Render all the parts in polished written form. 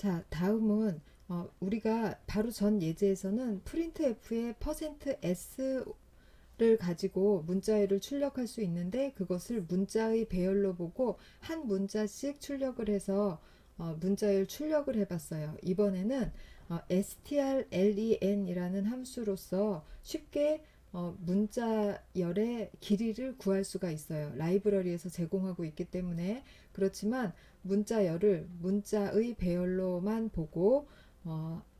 자, 다음은 우리가 바로 전 예제에서는 printf의 %s를 가지고 문자열을 출력할 수 있는데 그것을 문자의 배열로 보고 한 문자씩 출력을 해서 문자열 출력을 해봤어요. 이번에는 strlen이라는 함수로서 쉽게 문자열의 길이를 구할 수가 있어요. 라이브러리에서 제공하고 있기 때문에. 그렇지만 문자열을 문자의 배열로만 보고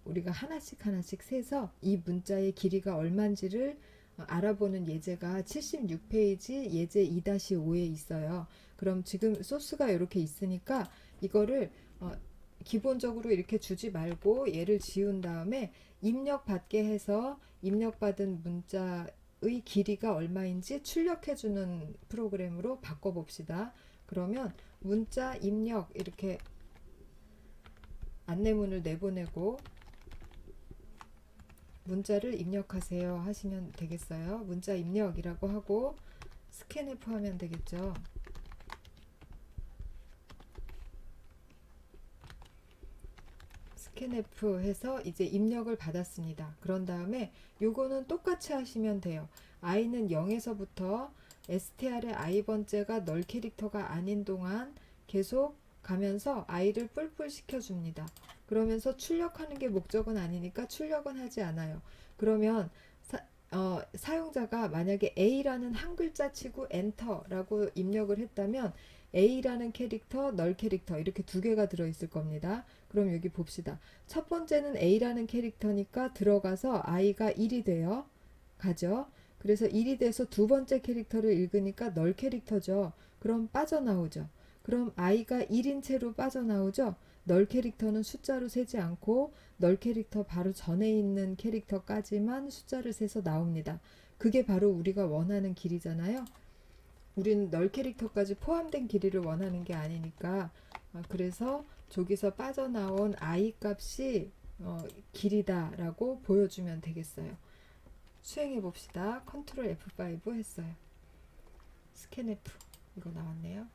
우리가 하나씩 하나씩 세서 이 문자의 길이가 얼마인지를 알아보는 예제가 76페이지 예제 2-5에 있어요. 그럼 지금 소스가 이렇게 있으니까 이거를 기본적으로 이렇게 주지 말고 얘를 지운 다음에 입력받게 해서 입력받은 문자의 길이가 얼마인지 출력해주는 프로그램으로 바꿔봅시다. 그러면 문자 입력 이렇게 안내문을 내보내고 문자를 입력하세요 하시면 되겠어요. 문자 입력이라고 하고 스캔F 하면 되겠죠. 스캔F 해서 이제 입력을 받았습니다. 그런 다음에 요거는 똑같이 하시면 돼요. i는 0에서부터 str의 i번째가 널 캐릭터가 아닌 동안 계속 가면서 i를 뿔뿔 시켜줍니다. 그러면서 출력하는 게 목적은 아니니까 출력은 하지 않아요. 그러면 사용자가 만약에 A라는 한 글자 치고 엔터라고 입력을 했다면 A라는 캐릭터, 널 캐릭터 이렇게 두 개가 들어있을 겁니다. 그럼 여기 봅시다. 첫 번째는 A라는 캐릭터니까 들어가서 i가 1이 돼요. 가죠. 그래서 1이 돼서 두 번째 캐릭터를 읽으니까 널 캐릭터죠. 그럼 빠져나오죠. 그럼 i가 1인 채로 빠져나오죠. 널 캐릭터는 숫자로 세지 않고 널 캐릭터 바로 전에 있는 캐릭터까지만 숫자를 세서 나옵니다. 그게 바로 우리가 원하는 길이잖아요. 우리는 널 캐릭터까지 포함된 길이를 원하는 게 아니니까 그래서 저기서 빠져나온 i 값이 길이다 라고 보여주면 되겠어요. 수행해 봅시다. 컨트롤 F5 했어요. 스캔F 이거 나왔네요.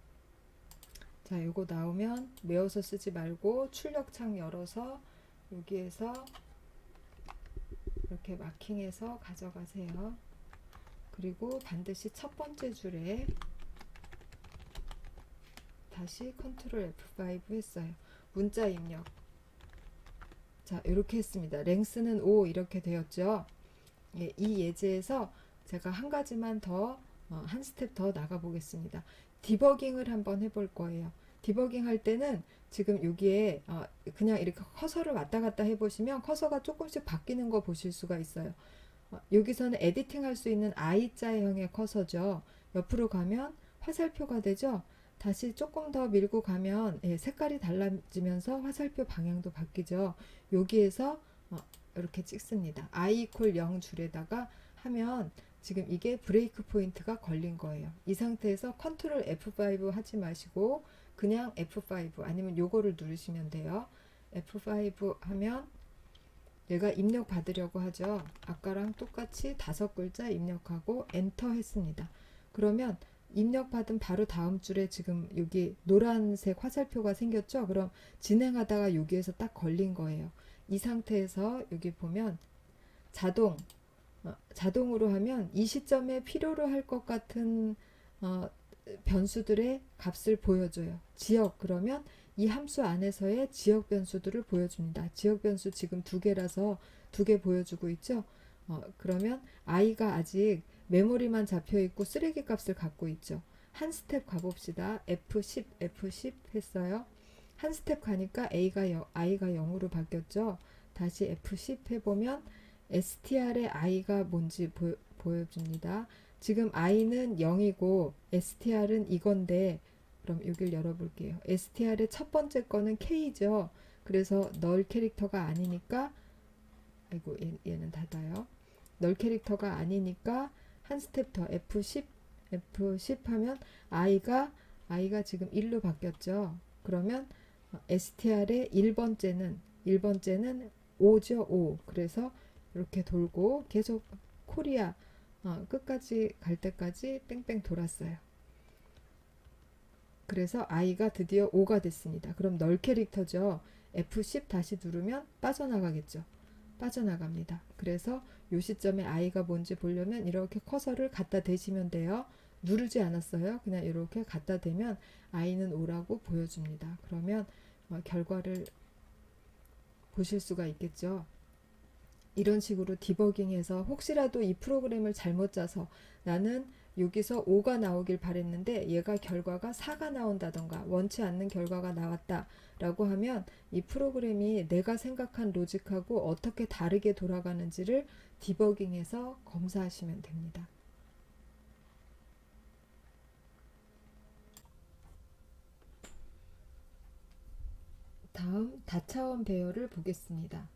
자, 요거 나오면 외워서 쓰지 말고 출력창 열어서 여기에서 이렇게 마킹해서 가져가세요. 그리고 반드시 첫 번째 줄에 다시 컨트롤 F5 했어요. 문자 입력. 자, 이렇게 했습니다. 랭스는 5 이렇게 되었죠. 예, 이 예제에서 제가 한 가지만 더 한 스텝 더 나가 보겠습니다. 디버깅을 한번 해볼 거예요. 디버깅 할 때는 지금 여기에 그냥 이렇게 커서를 왔다 갔다 해보시면 커서가 조금씩 바뀌는 거 보실 수가 있어요. 여기서는 에디팅 할 수 있는 I자형의 커서죠. 옆으로 가면 화살표가 되죠. 다시 조금 더 밀고 가면 색깔이 달라지면서 화살표 방향도 바뀌죠. 여기에서 이렇게 찍습니다. I = 0 줄에다가 하면 지금 이게 브레이크 포인트가 걸린 거예요. 이 상태에서 컨트롤 F5 하지 마시고 그냥 F5 아니면 요거를 누르시면 돼요. F5 하면 얘가 입력 받으려고 하죠. 아까랑 똑같이 5글자 입력하고 엔터 했습니다. 그러면 입력 받은 바로 다음 줄에 지금 여기 노란색 화살표가 생겼죠. 그럼 진행하다가 여기에서 딱 걸린 거예요. 이 상태에서 여기 보면 자동으로 하면 이 시점에 필요로 할 것 같은 변수들의 값을 보여줘요. 지역 그러면 이 함수 안에서의 지역 변수들을 보여줍니다. 지역 변수 지금 2개라서 2개 보여주고 있죠. 그러면 i가 아직 메모리만 잡혀 있고 쓰레기 값을 갖고 있죠. 한 스텝 가봅시다. F10 했어요. 한 스텝 가니까 i가 0으로 바뀌었죠. 다시 F10 해보면 str의 i가 뭔지 보여줍니다. 지금 i는 0이고 str은 이건데 그럼 여기를 열어볼게요. str의 첫 번째 거는 k죠. 그래서 널 캐릭터가 아니니까 아이고 얘는 닫아요. 널 캐릭터가 아니니까 한 스텝 더 F10 하면 i가 지금 1로 바뀌었죠. 그러면 str의 1번째는 5죠. 5. 그래서 이렇게 돌고 계속 코리아 끝까지 갈 때까지 뺑뺑 돌았어요. 그래서 i가 드디어 5가 됐습니다. 그럼 널 캐릭터죠. F10 다시 누르면 빠져나가겠죠. 빠져나갑니다. 그래서 요 시점에 i가 뭔지 보려면 이렇게 커서를 갖다 대시면 돼요. 누르지 않았어요. 그냥 이렇게 갖다 대면 i는 5라고 보여줍니다. 그러면 결과를 보실 수가 있겠죠. 이런 식으로 디버깅해서 혹시라도 이 프로그램을 잘못 짜서 나는 여기서 5가 나오길 바랬는데 얘가 결과가 4가 나온다던가 원치 않는 결과가 나왔다 라고 하면 이 프로그램이 내가 생각한 로직하고 어떻게 다르게 돌아가는지를 디버깅해서 검사하시면 됩니다. 다음 다차원 배열을 보겠습니다.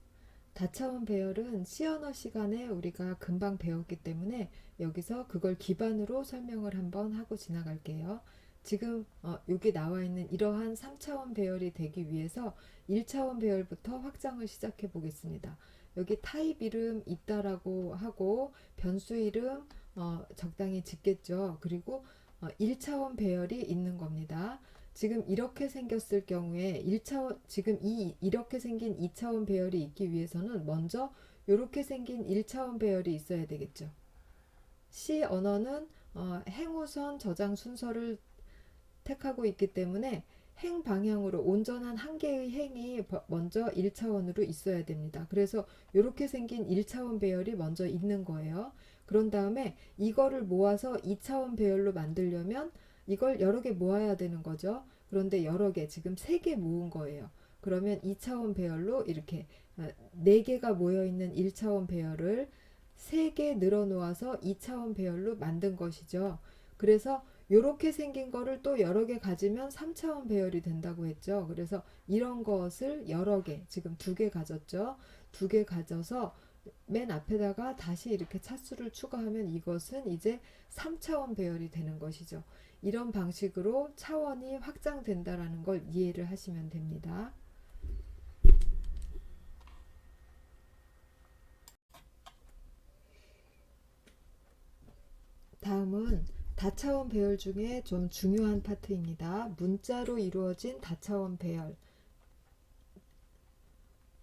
다차원 배열은 C 언어 시간에 우리가 금방 배웠기 때문에 여기서 그걸 기반으로 설명을 한번 하고 지나갈게요. 지금 여기 나와 있는 이러한 3차원 배열이 되기 위해서 1차원 배열부터 확장을 시작해 보겠습니다. 여기 타입 이름 있다라고 하고 변수 이름 적당히 짓겠죠. 그리고 1차원 배열이 있는 겁니다. 지금 이렇게 생겼을 경우에 1차원, 지금 이렇게 생긴 2차원 배열이 있기 위해서는 먼저 이렇게 생긴 1차원 배열이 있어야 되겠죠. C 언어는 행우선 저장 순서를 택하고 있기 때문에 행 방향으로 온전한 한 개의 행이 먼저 1차원으로 있어야 됩니다. 그래서 이렇게 생긴 1차원 배열이 먼저 있는 거예요. 그런 다음에 이거를 모아서 2차원 배열로 만들려면 이걸 여러 개 모아야 되는 거죠. 그런데 여러 개, 지금 3개 모은 거예요. 그러면 2차원 배열로 이렇게 4개가 모여있는 1차원 배열을 3개 늘어놓아서 2차원 배열로 만든 것이죠. 그래서 이렇게 생긴 거를 또 여러 개 가지면 3차원 배열이 된다고 했죠. 그래서 이런 것을 여러 개, 지금 2개 가졌죠. 2개 가져서 맨 앞에다가 다시 이렇게 차수를 추가하면 이것은 이제 3차원 배열이 되는 것이죠. 이런 방식으로 차원이 확장된다라는 걸 이해를 하시면 됩니다. 다음은 다차원 배열 중에 좀 중요한 파트입니다. 문자로 이루어진 다차원 배열.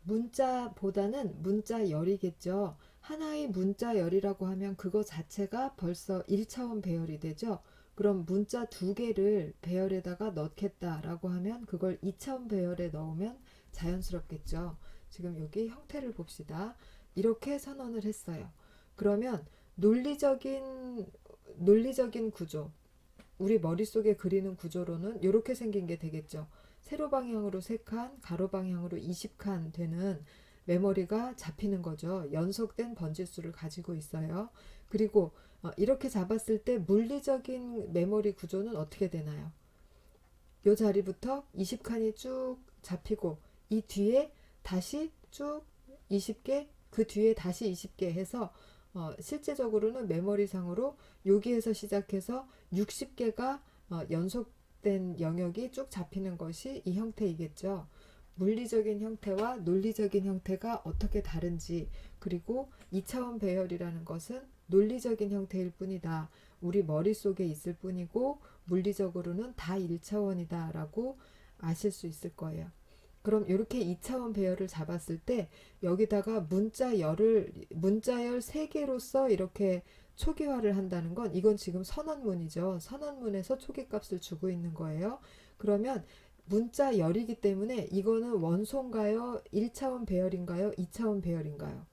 문자보다는 문자열이겠죠. 하나의 문자열이라고 하면 그거 자체가 벌써 1차원 배열이 되죠. 그럼 문자 2개를 배열에다가 넣겠다라고 하면 그걸 2차원 배열에 넣으면 자연스럽겠죠. 지금 여기 형태를 봅시다. 이렇게 선언을 했어요. 그러면 논리적인 구조, 우리 머릿속에 그리는 구조로는 이렇게 생긴 게 되겠죠. 세로 방향으로 3칸, 가로 방향으로 20칸 되는 메모리가 잡히는 거죠. 연속된 번지수를 가지고 있어요. 그리고 이렇게 잡았을 때 물리적인 메모리 구조는 어떻게 되나요? 이 자리부터 20칸이 쭉 잡히고 이 뒤에 다시 쭉 20개, 그 뒤에 다시 20개 해서 실제적으로는 메모리상으로 여기에서 시작해서 60개가 연속된 영역이 쭉 잡히는 것이 이 형태이겠죠. 물리적인 형태와 논리적인 형태가 어떻게 다른지, 그리고 2차원 배열이라는 것은 논리적인 형태일 뿐이다. 우리 머릿속에 있을 뿐이고 물리적으로는 다 1차원이다 라고 아실 수 있을 거예요. 그럼 이렇게 2차원 배열을 잡았을 때 여기다가 문자열 3개로서 이렇게 초기화를 한다는 건 이건 지금 선언문이죠. 선언문에서 초기값을 주고 있는 거예요. 그러면 문자열이기 때문에 이거는 원소인가요? 1차원 배열인가요? 2차원 배열인가요?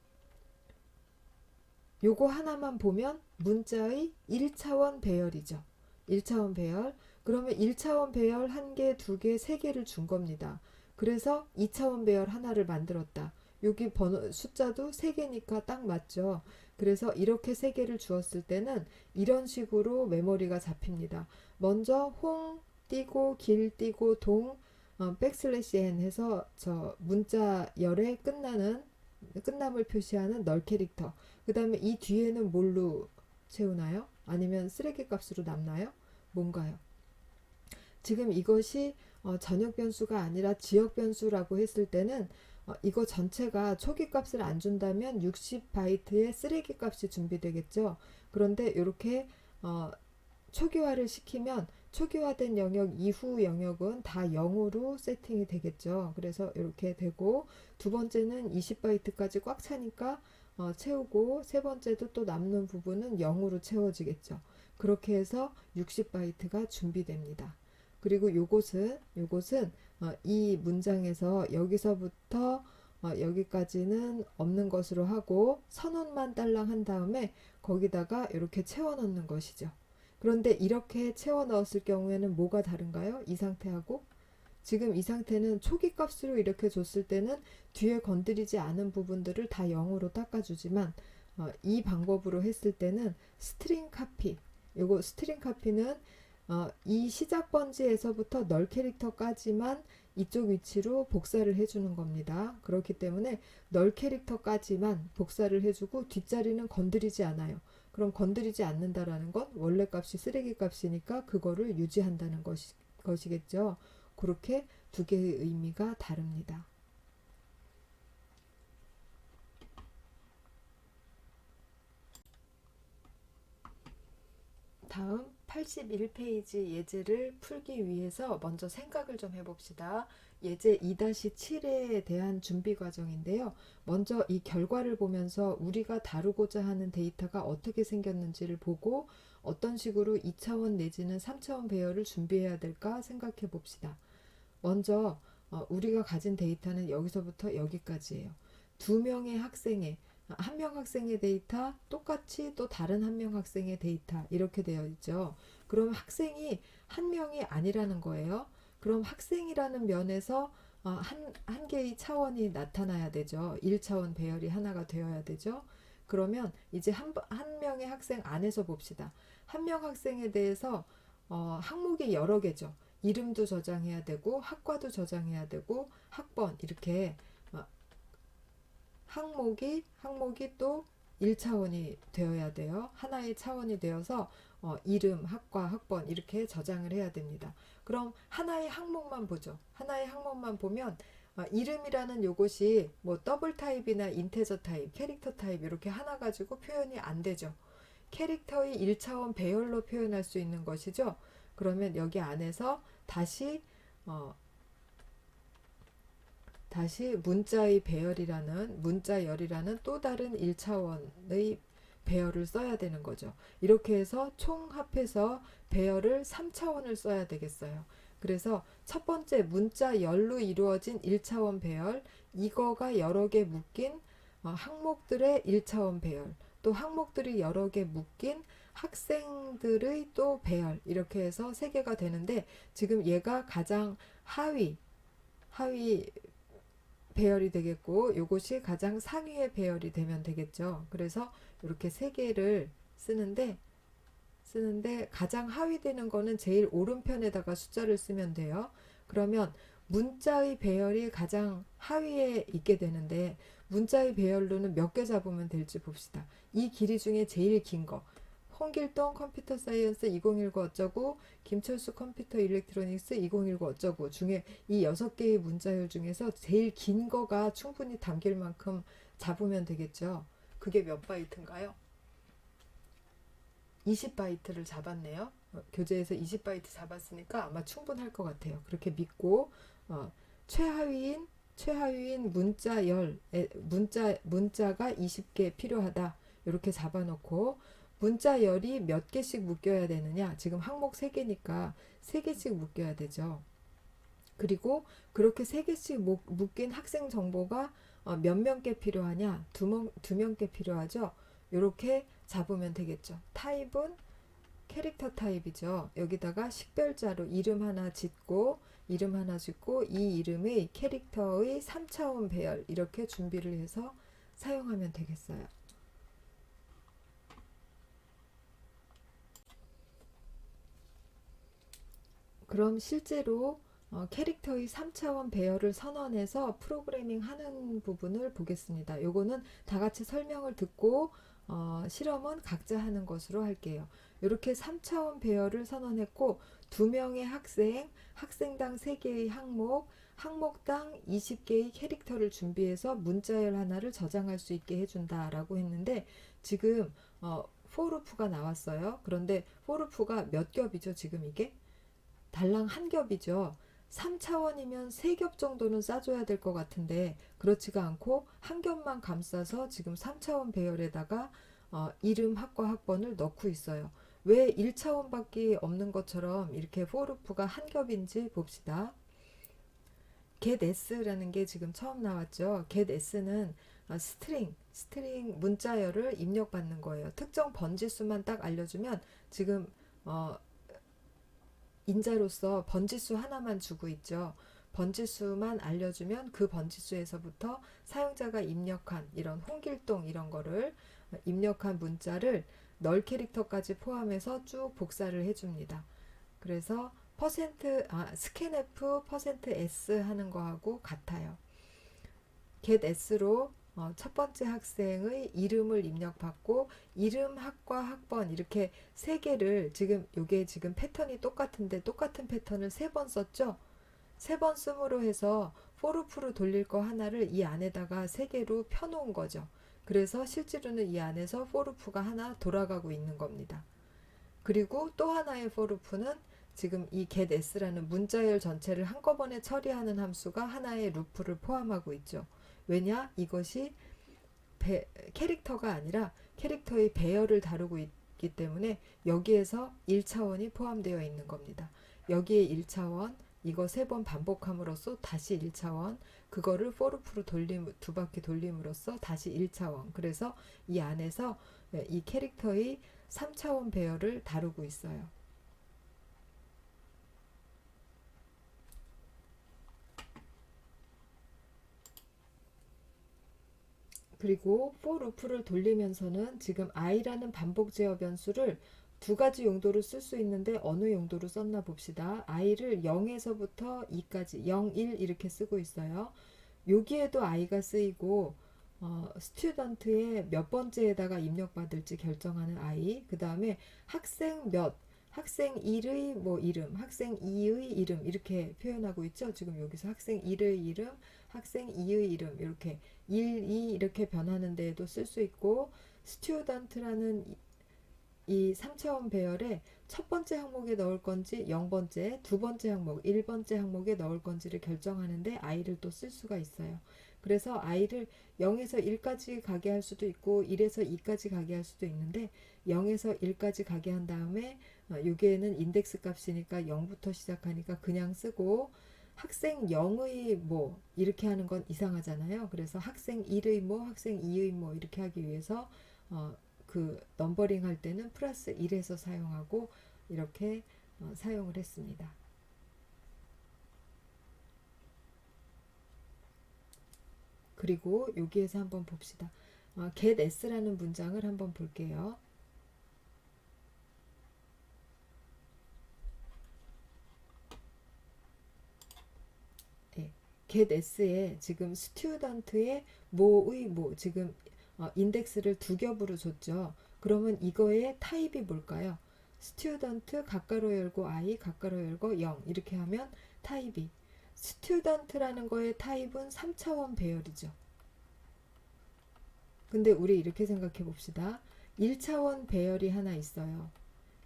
요거 하나만 보면 문자의 1차원 배열이죠. 1차원 배열. 그러면 1차원 배열 1개, 2개, 3개를 준 겁니다. 그래서 2차원 배열 하나를 만들었다. 여기 번호 숫자도 3개니까 딱 맞죠. 그래서 이렇게 3개를 주었을 때는 이런 식으로 메모리가 잡힙니다. 먼저 홍 띄고 길 띄고 동 백슬래시 n 해서 저 문자열에 끝남을 표시하는 널 캐릭터. 그 다음에 이 뒤에는 뭘로 채우나요? 아니면 쓰레기 값으로 남나요? 뭔가요? 지금 이것이 전역 변수가 아니라 지역 변수라고 했을 때는 이거 전체가 초기 값을 안 준다면 60바이트의 쓰레기 값이 준비되겠죠. 그런데 이렇게 초기화를 시키면 초기화된 영역 이후 영역은 다 0으로 세팅이 되겠죠. 그래서 이렇게 되고, 두 번째는 20바이트까지 꽉 차니까 채우고, 세 번째도 또 남는 부분은 0으로 채워지겠죠. 그렇게 해서 60바이트가 준비됩니다. 그리고 요것은 이 문장에서 여기서부터 여기까지는 없는 것으로 하고 선언만 딸랑 한 다음에 거기다가 이렇게 채워 넣는 것이죠. 그런데 이렇게 채워 넣었을 경우에는 뭐가 다른가요? 이 상태하고 지금 이 상태는 초기 값으로 이렇게 줬을 때는 뒤에 건드리지 않은 부분들을 다 0으로 닦아주지만 이 방법으로 했을 때는 스트링 카피, 요거 스트링 카피는 이 시작 번지에서부터 널 캐릭터까지만 이쪽 위치로 복사를 해주는 겁니다. 그렇기 때문에 널 캐릭터까지만 복사를 해주고 뒷자리는 건드리지 않아요. 그럼 건드리지 않는다라는 건 원래 값이 쓰레기 값이니까 그거를 유지한다는 것이겠죠. 그렇게 두 개의 의미가 다릅니다. 다음 81페이지 예제를 풀기 위해서 먼저 생각을 좀 해봅시다. 예제 2-7에 대한 준비 과정인데요. 먼저 이 결과를 보면서 우리가 다루고자 하는 데이터가 어떻게 생겼는지를 보고 어떤 식으로 2차원 내지는 3차원 배열을 준비해야 될까 생각해 봅시다. 먼저 우리가 가진 데이터는 여기서부터 여기까지예요. 두 명의 학생의 한 명 학생의 데이터 똑같이 또 다른 한 명 학생의 데이터 이렇게 되어 있죠. 그럼 학생이 한 명이 아니라는 거예요. 그럼 학생이라는 면에서 한 개의 차원이 나타나야 되죠. 1차원 배열이 하나가 되어야 되죠. 그러면 이제 한 명의 학생 안에서 봅시다. 한 명 학생에 대해서 항목이 여러 개죠. 이름도 저장해야 되고 학과도 저장해야 되고 학번 이렇게 항목이 또 1차원이 되어야 돼요. 하나의 차원이 되어서 이름, 학과, 학번 이렇게 저장을 해야 됩니다. 그럼 하나의 항목만 보죠. 하나의 항목만 보면 이름이라는 요것이 뭐 더블 타입이나 인테저 타입, 캐릭터 타입 이렇게 하나 가지고 표현이 안 되죠. 캐릭터의 1차원 배열로 표현할 수 있는 것이죠. 그러면 여기 안에서 다시 문자의 배열이라는 문자열이라는 또 다른 1차원의 배열을 써야 되는 거죠. 이렇게 해서 총합해서 배열을 3차원을 써야 되겠어요. 그래서 첫 번째 문자열로 이루어진 1차원 배열, 이거가 여러 개 묶인 항목들의 1차원 배열, 또 항목들이 여러 개 묶인 학생들의 또 배열 이렇게 해서 세 개가 되는데 지금 얘가 가장 하위 배열이 되겠고 요것이 가장 상위의 배열이 되면 되겠죠. 그래서 이렇게 세 개를 쓰는데 가장 하위 되는 거는 제일 오른편에다가 숫자를 쓰면 돼요. 그러면 문자의 배열이 가장 하위에 있게 되는데 문자의 배열로는 몇 개 잡으면 될지 봅시다. 이 길이 중에 제일 긴 거 홍길동 컴퓨터 사이언스 2019 어쩌고 김철수 컴퓨터 일렉트로닉스 2019 어쩌고 중에 이 6개의 문자열 중에서 제일 긴 거가 충분히 담길 만큼 잡으면 되겠죠. 그게 몇 바이트인가요? 20바이트를 잡았네요. 교재에서 20바이트 잡았으니까 아마 충분할 것 같아요. 그렇게 믿고 최하위인 문자열 문자가 20개 필요하다. 이렇게 잡아놓고 문자열이 몇 개씩 묶여야 되느냐? 지금 항목 3개니까 3개씩 묶여야 되죠. 그리고 그렇게 3개씩 묶인 학생 정보가 몇 명께 필요하냐? 두 명께 필요하죠. 이렇게 잡으면 되겠죠. 타입은 캐릭터 타입이죠. 여기다가 식별자로 이름 하나 짓고 이 이름의 캐릭터의 3차원 배열 이렇게 준비를 해서 사용하면 되겠어요. 그럼 실제로 캐릭터의 3차원 배열을 선언해서 프로그래밍 하는 부분을 보겠습니다. 요거는 다 같이 설명을 듣고 실험은 각자 하는 것으로 할게요. 이렇게 3차원 배열을 선언했고 2명의 학생당 3개의 항목당 20개의 캐릭터를 준비해서 문자열 하나를 저장할 수 있게 해준다라고 했는데 지금 for loop가 나왔어요. 그런데 for loop가 몇 겹이죠? 지금 이게 달랑 한 겹이죠. 3차원이면 3겹 정도는 싸줘야 될 것 같은데 그렇지가 않고 한 겹만 감싸서 지금 3차원 배열에다가 이름, 학과, 학번을 넣고 있어요. 왜 1차원밖에 없는 것처럼 이렇게 포루프가 한 겹인지 봅시다. getS라는 게 지금 처음 나왔죠. getS는 스트링 문자열을 입력받는 거예요. 특정 번지수만 딱 알려주면 지금 인자로서 번지수 하나만 주고 있죠. 번지수만 알려주면 그 번지수에서부터 사용자가 입력한 이런 홍길동 이런 거를 입력한 문자를 널 캐릭터까지 포함해서 쭉 복사를 해줍니다. 그래서 scanf %s 하는 거하고 같아요. getS로 첫 번째 학생의 이름을 입력받고 이름, 학과, 학번 이렇게 세 개를 지금 요게 지금 패턴이 똑같은데 똑같은 패턴을 3번 썼죠. 3번 씀으로 해서 포루프로 돌릴 거 하나를 이 안에다가 3개로 펴놓은 거죠. 그래서 실제로는 이 안에서 포루프가 하나 돌아가고 있는 겁니다. 그리고 또 하나의 포루프는 지금 이 getS라는 문자열 전체를 한꺼번에 처리하는 함수가 하나의 루프를 포함하고 있죠. 왜냐? 이것이 캐릭터가 아니라 캐릭터의 배열을 다루고 있기 때문에 여기에서 1차원이 포함되어 있는 겁니다. 여기에 1차원, 이거 3번 반복함으로써 다시 1차원, 그거를 포루프로 두 바퀴 돌림으로써 다시 1차원. 그래서 이 안에서 이 캐릭터의 3차원 배열을 다루고 있어요. 그리고 for loop를 돌리면서는 지금 i라는 반복 제어 변수를 2가지 용도로 쓸 수 있는데 어느 용도로 썼나 봅시다. i를 0에서부터 2까지 0, 1 이렇게 쓰고 있어요. 여기에도 i가 쓰이고 스튜던트의 몇 번째에다가 입력받을지 결정하는 i, 그 다음에 학생 몇, 학생 1의 뭐 이름, 학생 2의 이름 이렇게 표현하고 있죠. 지금 여기서 학생 1의 이름, 학생 2의 이름 이렇게 1, 2 이렇게 변하는 데에도 쓸 수 있고 스튜던트라는 이 3차원 배열에 첫 번째 항목에 넣을 건지 0번째, 두 번째 항목, 1번째 항목에 넣을 건지를 결정하는데 i를 또 쓸 수가 있어요. 그래서 i를 0에서 1까지 가게 할 수도 있고 1에서 2까지 가게 할 수도 있는데 0에서 1까지 가게 한 다음에 여기에는 인덱스 값이니까 0부터 시작하니까 그냥 쓰고 학생 0의 뭐 이렇게 하는 건 이상하잖아요. 그래서 학생 1의 뭐, 학생 2의 뭐 이렇게 하기 위해서 그 넘버링 할 때는 플러스 1에서 사용하고 이렇게 사용을 했습니다. 그리고 여기에서 한번 봅시다. getS라는 문장을 한번 볼게요. 네, getS에 지금 스튜던트의 뭐의 뭐 지금 인덱스를 2겹으로 줬죠. 그러면 이거의 타입이 뭘까요? 스튜던트 가까로 열고 i 가까로 열고 0 이렇게 하면 타입이 스튜던트라는 거의 타입은 3차원 배열이죠. 근데 우리 이렇게 생각해 봅시다. 1차원 배열이 하나 있어요.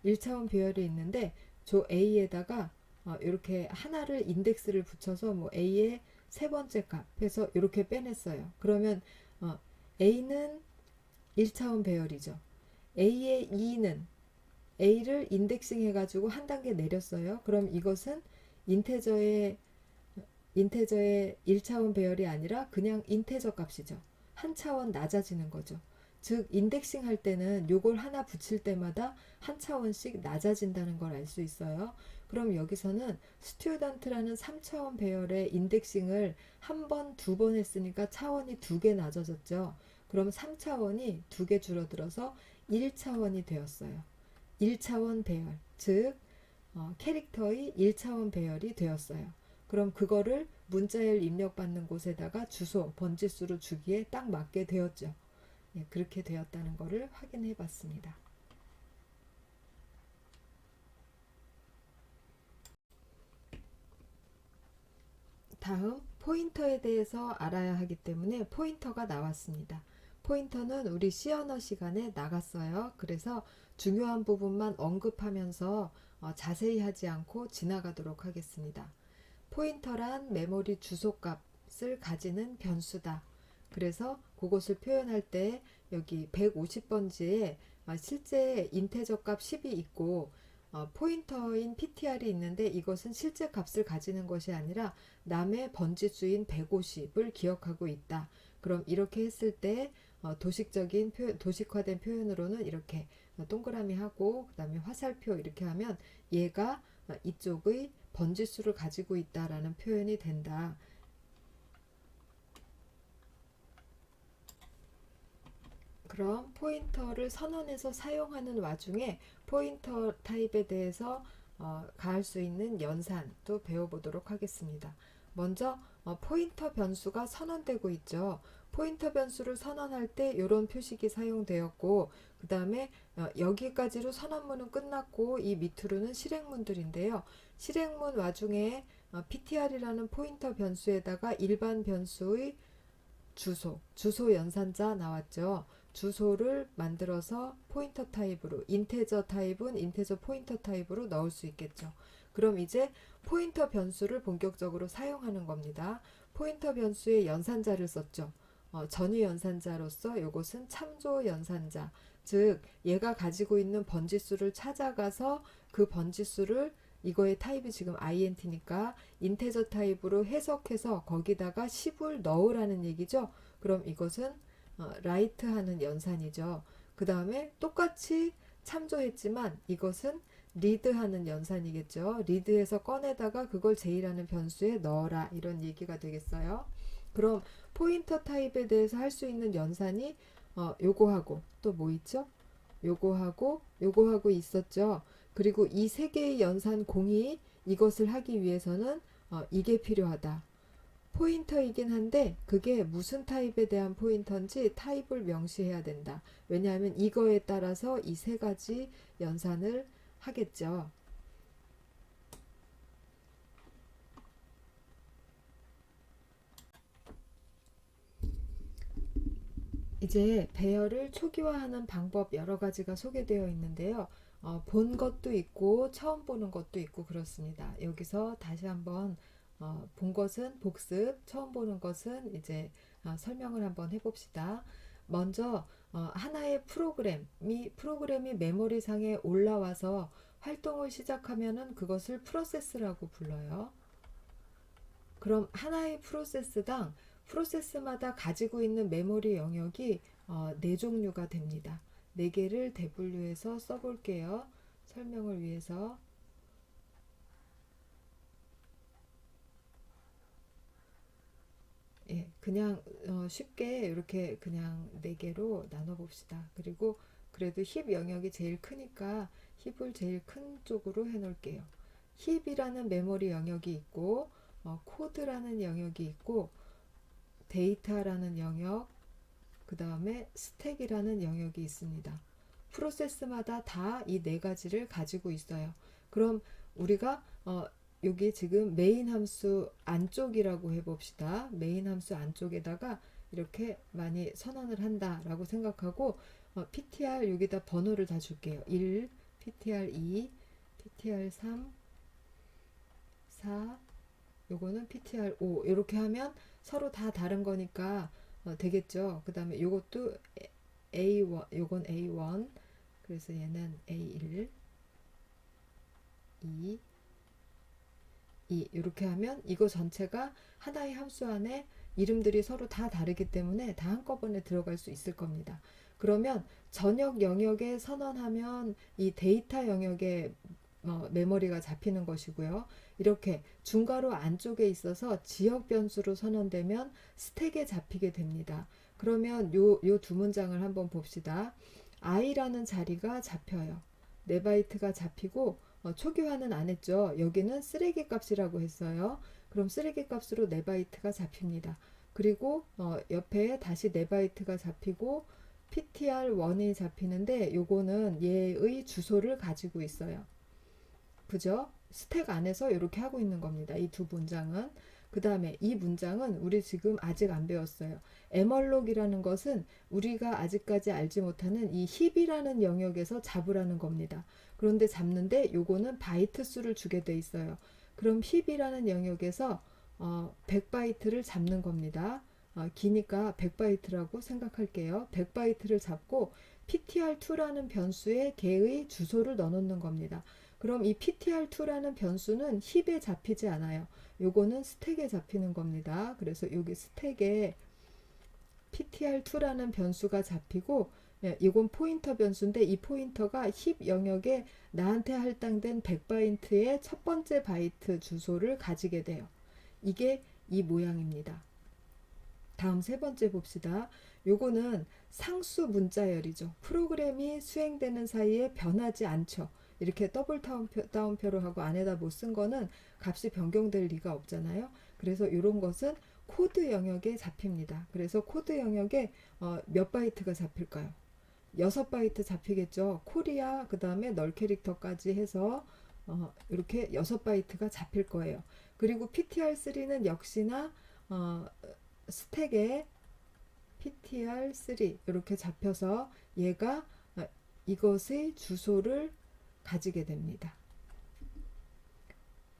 1차원 배열이 있는데 저 A에다가 이렇게 하나를 인덱스를 붙여서 뭐 A의 3번째 값 해서 이렇게 빼냈어요. 그러면 A는 1차원 배열이죠. A의 2는 A를 인덱싱 해가지고 한 단계 내렸어요. 그럼 이것은 인테저의 1차원 배열이 아니라 그냥 인테저 값이죠. 한 차원 낮아지는 거죠. 즉 인덱싱 할 때는 요걸 하나 붙일 때마다 한 차원씩 낮아진다는 걸 알 수 있어요. 그럼 여기서는 스튜던트라는 3차원 배열의 인덱싱을 한 번, 2번 했으니까 차원이 2개 낮아졌죠. 그럼 3차원이 2개 줄어들어서 1차원이 되었어요. 1차원 배열, 즉 캐릭터의 1차원 배열이 되었어요. 그럼 그거를 문자열 입력받는 곳에다가 주소, 번지수로 주기에 딱 맞게 되었죠. 예, 그렇게 되었다는 것을 확인해 봤습니다. 다음 포인터에 대해서 알아야 하기 때문에 포인터가 나왔습니다. 포인터는 우리 C 언어 시간에 나갔어요. 그래서 중요한 부분만 언급하면서 자세히 하지 않고 지나가도록 하겠습니다. 포인터란 메모리 주소값을 가지는 변수다. 그래서 그것을 표현할 때 여기 150번지에 실제 인테저 값 10이 있고 포인터인 PTR이 있는데 이것은 실제 값을 가지는 것이 아니라 남의 번지수인 150을 기억하고 있다. 그럼 이렇게 했을 때 도식적인 도식화된 표현으로는 이렇게 동그라미 하고 그 다음에 화살표 이렇게 하면 얘가 이쪽의 번지수를 가지고 있다라는 표현이 된다. 그럼 포인터를 선언해서 사용하는 와중에 포인터 타입에 대해서 가할 수 있는 연산도 배워보도록 하겠습니다. 먼저 포인터 변수가 선언되고 있죠. 포인터 변수를 선언할 때 이런 표식이 사용되었고 그 다음에 여기까지로 선언문은 끝났고 이 밑으로는 실행문들인데요. 실행문 와중에 ptr이라는 포인터 변수에다가 일반 변수의 주소 연산자 나왔죠. 주소를 만들어서 포인터 타입으로 인테저 타입은 인테저 포인터 타입으로 넣을 수 있겠죠. 그럼 이제 포인터 변수를 본격적으로 사용하는 겁니다. 포인터 변수의 연산자를 썼죠. 전위 연산자로서 이것은 참조 연산자, 즉 얘가 가지고 있는 번지수를 찾아가서 그 번지수를 이거의 타입이 지금 int니까 인테저 타입으로 해석해서 거기다가 10을 넣으라는 얘기죠. 그럼 이것은 라이트 하는 연산이죠. 그 다음에 똑같이 참조했지만 이것은 리드 하는 연산이겠죠. 리드해서 꺼내다가 그걸 제일하는 변수에 넣어라 이런 얘기가 되겠어요. 그럼 포인터 타입에 대해서 할 수 있는 연산이 요거하고 또 뭐 있죠? 요거하고 있었죠. 그리고 이 세 개의 연산 공이 이것을 하기 위해서는 이게 필요하다. 포인터이긴 한데 그게 무슨 타입에 대한 포인터인지 타입을 명시해야 된다. 왜냐하면 이거에 따라서 이 세 가지 연산을 하겠죠. 이제 배열을 초기화하는 방법 여러 가지가 소개되어 있는데요. 본 것도 있고 처음 보는 것도 있고 그렇습니다. 여기서 다시 한번 본 것은 복습, 처음 보는 것은 이제 설명을 한번 해봅시다. 먼저 하나의 프로그램이 메모리상에 올라와서 활동을 시작하면은 그것을 프로세스라고 불러요. 그럼 하나의 프로세스마다 가지고 있는 메모리 영역이 4종류가 됩니다. 4개를 대분류해서 써볼게요. 설명을 위해서. 예, 그냥 쉽게 이렇게 그냥 4개로 나눠봅시다. 그리고 그래도 힙 영역이 제일 크니까 힙을 제일 큰 쪽으로 해놓을게요. 힙이라는 메모리 영역이 있고 코드라는 영역이 있고 데이터라는 영역, 그 다음에 스택이라는 영역이 있습니다. 프로세스마다 다 이 4가지를 가지고 있어요. 그럼 우리가 여기 지금 메인 함수 안쪽이라고 해봅시다. 메인 함수 안쪽에다가 이렇게 많이 선언을 한다라고 생각하고 ptr 여기다 번호를 다 줄게요. 1, ptr 2, ptr 3, 4, 요거는 ptr 5 이렇게 하면 서로 다 다른 거니까 되겠죠. 그 다음에 요것도 A1, 요건 A1 그래서 얘는 A1 2 이렇게 하면 이거 전체가 하나의 함수 안에 이름들이 서로 다 다르기 때문에 다 한꺼번에 들어갈 수 있을 겁니다. 그러면 전역 영역에 선언하면 이 데이터 영역에 메모리가 잡히는 것이고요. 이렇게 중괄호 안쪽에 있어서 지역 변수로 선언되면 스택에 잡히게 됩니다. 그러면 요 두 문장을 한번 봅시다. i라는 자리가 잡혀요. 4바이트가 잡히고 초기화는 안 했죠. 여기는 쓰레기 값이라고 했어요. 그럼 쓰레기 값으로 4바이트가 잡힙니다. 그리고 옆에 다시 4바이트가 잡히고 ptr1이 잡히는데 요거는 얘의 주소를 가지고 있어요. 그죠? 스택 안에서 이렇게 하고 있는 겁니다. 이 두 문장은. 그 다음에 이 문장은 우리 지금 아직 안 배웠어요. 에멀록이라는 것은 우리가 아직까지 알지 못하는 이 힙이라는 영역에서 잡으라는 겁니다. 그런데 잡는데 요거는 바이트 수를 주게 돼 있어요. 그럼 힙이라는 영역에서 100바이트를 잡는 겁니다. 기니까 100바이트라고 생각할게요. 100바이트를 잡고 ptr2라는 변수에 개의 주소를 넣어놓는 겁니다. 그럼 이 ptr2라는 변수는 힙에 잡히지 않아요. 요거는 스택에 잡히는 겁니다. 그래서 여기 스택에 ptr2라는 변수가 잡히고, 이건 포인터 변수인데 이 포인터가 힙 영역에 나한테 할당된 100바이트의 첫 번째 바이트 주소를 가지게 돼요. 이게 이 모양입니다. 다음 세 번째 봅시다. 요거는 상수 문자열이죠. 프로그램이 수행되는 사이에 변하지 않죠. 이렇게 더블 따옴표로 하고 안에다 못 쓴 거는 값이 변경될 리가 없잖아요. 그래서 이런 것은 코드 영역에 잡힙니다. 그래서 코드 영역에 몇 바이트가 잡힐까요? 6바이트 잡히겠죠. 코리아 그 다음에 널 캐릭터까지 해서 이렇게 6바이트가 잡힐 거예요. 그리고 ptr3는 역시나 스택에 ptr3 이렇게 잡혀서 얘가 이것의 주소를 가지게 됩니다.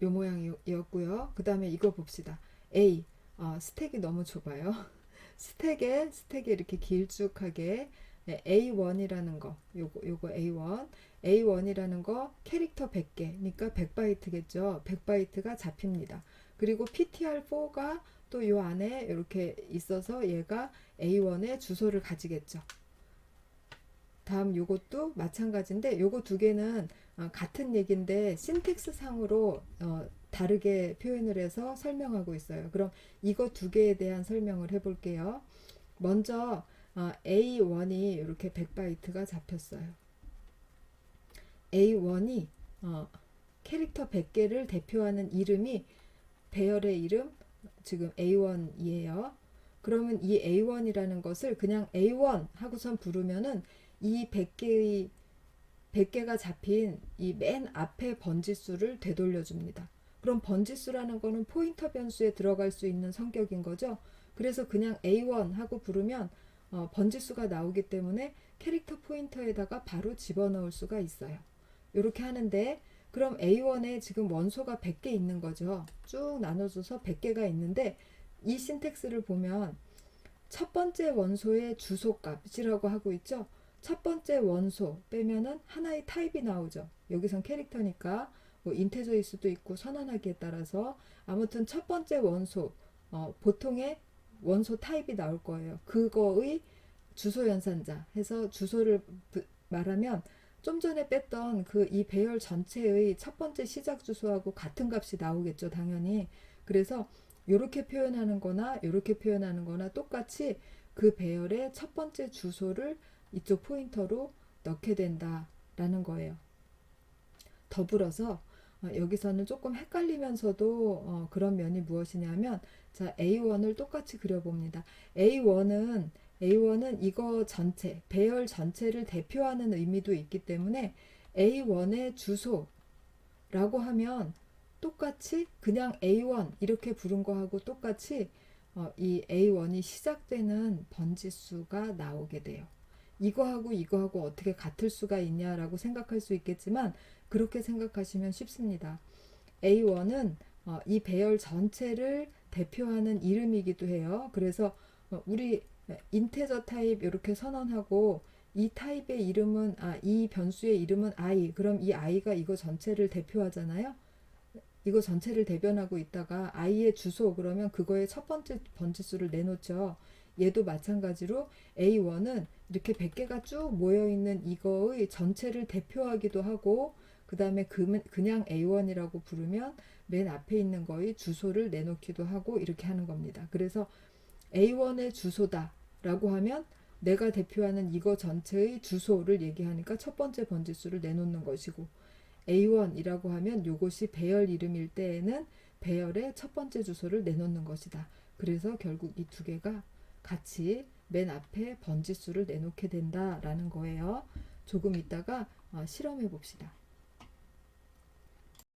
요 모양이었고요. 그 다음에 이거 봅시다. A 스택이 너무 좁아요. 스택에 이렇게 길쭉하게 A1이라는 거 요거 A1이라는 거 캐릭터 100개니까 100바이트겠죠. 100바이트가 잡힙니다. 그리고 ptr4가 또 요 안에 이렇게 있어서 얘가 A1의 주소를 가지겠죠. 다음 요것도 마찬가지인데 요거 두 개는 같은 얘기인데 신텍스 상으로 다르게 표현을 해서 설명하고 있어요. 그럼 이거 두 개에 대한 설명을 해볼게요. 먼저 A1이 이렇게 100바이트가 잡혔어요. A1이 캐릭터 100개를 대표하는 이름이 배열의 이름 지금 A1이에요. 그러면 이 A1이라는 것을 그냥 A1 하고선 부르면은 이 100개가 잡힌 이 맨 앞에 번지수를 되돌려 줍니다. 그럼 번지수라는 거는 포인터 변수에 들어갈 수 있는 성격인 거죠. 그래서 그냥 A1 하고 부르면 번지수가 나오기 때문에 캐릭터 포인터에다가 바로 집어넣을 수가 있어요. 이렇게 하는데 그럼 A1에 지금 원소가 100개 있는 거죠. 쭉 나눠줘서 100개가 있는데 이 신텍스를 보면 첫 번째 원소의 주소값이라고 하고 있죠. 첫 번째 원소 빼면은 하나의 타입이 나오죠. 여기선 캐릭터니까 뭐 인테저일 수도 있고 선언하기에 따라서 아무튼 첫 번째 원소 보통의 원소 타입이 나올 거예요. 그거의 주소 연산자 해서 주소를 말하면 좀 전에 뺐던 그 이 배열 전체의 첫 번째 시작 주소하고 같은 값이 나오겠죠, 당연히. 그래서 이렇게 표현하는 거나 이렇게 표현하는 거나 똑같이 그 배열의 첫 번째 주소를 이쪽 포인터로 넣게 된다라는 거예요. 더불어서 여기서는 조금 헷갈리면서도 그런 면이 무엇이냐면 자 A1을 똑같이 그려봅니다. A1은 이거 전체 배열 전체를 대표하는 의미도 있기 때문에 A1의 주소라고 하면 똑같이 그냥 A1 이렇게 부른 거하고 똑같이 이 A1이 시작되는 번지수가 나오게 돼요. 이거하고 어떻게 같을 수가 있냐라고 생각할 수 있겠지만 그렇게 생각하시면 쉽습니다. A1은 이 배열 전체를 대표하는 이름이기도 해요. 그래서 우리 인테저 타입 이렇게 선언하고 이 타입의 이름은 이 변수의 이름은 i. 그럼 이 i가 이거 전체를 대표하잖아요. 이거 전체를 대변하고 있다가 i의 주소 그러면 그거의 첫 번째 번지수를 내놓죠. 얘도 마찬가지로 A1은 이렇게 100개가 쭉 모여있는 이거의 전체를 대표하기도 하고 그 다음에 그냥 A1이라고 부르면 맨 앞에 있는 거의 주소를 내놓기도 하고 이렇게 하는 겁니다. 그래서 A1의 주소다 라고 하면 내가 대표하는 이거 전체의 주소를 얘기하니까 첫 번째 번지수를 내놓는 것이고 A1이라고 하면 이것이 배열 이름일 때에는 배열의 첫 번째 주소를 내놓는 것이다. 그래서 결국 이 두 개가 같이 맨 앞에 번지수를 내놓게 된다라는 거예요. 조금 이따가 실험해 봅시다.